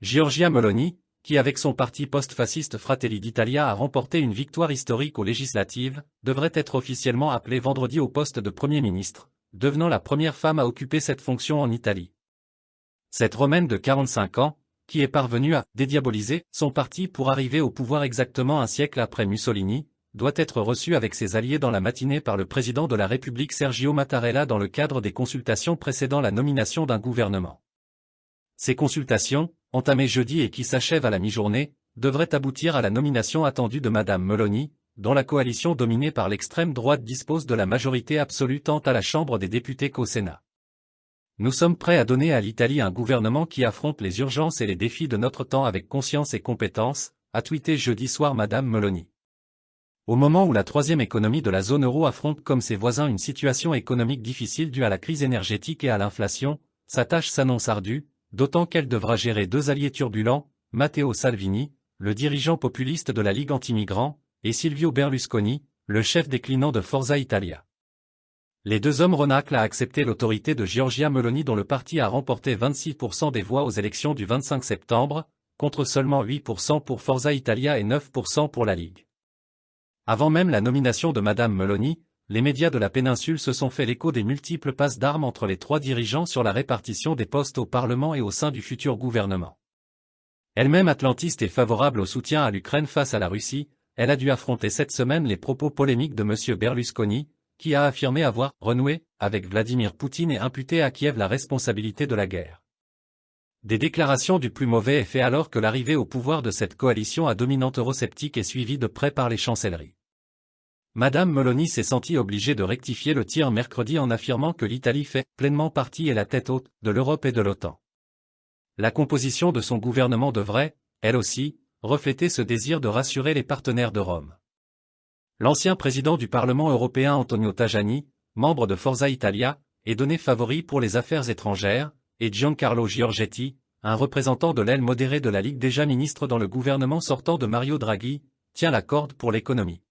Giorgia Meloni, qui avec son parti post-fasciste Fratelli d'Italia a remporté une victoire historique aux législatives, devrait être officiellement appelée vendredi au poste de Premier ministre, devenant la première femme à occuper cette fonction en Italie. Cette Romaine de 45 ans, qui est parvenue à dédiaboliser son parti pour arriver au pouvoir exactement un siècle après Mussolini, doit être reçue avec ses alliés dans la matinée par le président de la République Sergio Mattarella dans le cadre des consultations précédant la nomination d'un gouvernement. Ces consultations, entamées jeudi et qui s'achèvent à la mi-journée, devraient aboutir à la nomination attendue de Madame Meloni, dont la coalition dominée par l'extrême droite dispose de la majorité absolue tant à la Chambre des députés qu'au Sénat. Nous sommes prêts à donner à l'Italie un gouvernement qui affronte les urgences et les défis de notre temps avec conscience et compétence, a tweeté jeudi soir Madame Meloni. Au moment où la troisième économie de la zone euro affronte comme ses voisins une situation économique difficile due à la crise énergétique et à l'inflation, sa tâche s'annonce ardue, d'autant qu'elle devra gérer deux alliés turbulents, Matteo Salvini, le dirigeant populiste de la Ligue anti-migrants, et Silvio Berlusconi, le chef déclinant de Forza Italia. Les deux hommes renâclent à accepter l'autorité de Giorgia Meloni dont le parti a remporté 26% des voix aux élections du 25 septembre, contre seulement 8% pour Forza Italia et 9% pour la Ligue. Avant même la nomination de Madame Meloni, les médias de la péninsule se sont fait l'écho des multiples passes d'armes entre les trois dirigeants sur la répartition des postes au Parlement et au sein du futur gouvernement. Elle-même atlantiste et favorable au soutien à l'Ukraine face à la Russie, elle a dû affronter cette semaine les propos polémiques de M. Berlusconi, qui a affirmé avoir renoué avec Vladimir Poutine et imputé à Kiev la responsabilité de la guerre. Des déclarations du plus mauvais effet alors que l'arrivée au pouvoir de cette coalition à dominante eurosceptique est suivie de près par les chancelleries. Madame Meloni s'est sentie obligée de rectifier le tir mercredi en affirmant que l'Italie fait pleinement partie et la tête haute de l'Europe et de l'OTAN. La composition de son gouvernement devrait, elle aussi, refléter ce désir de rassurer les partenaires de Rome. L'ancien président du Parlement européen Antonio Tajani, membre de Forza Italia, est donné favori pour les affaires étrangères, et Giancarlo Giorgetti, un représentant de l'aile modérée de la Ligue déjà ministre dans le gouvernement sortant de Mario Draghi, tient la corde pour l'économie.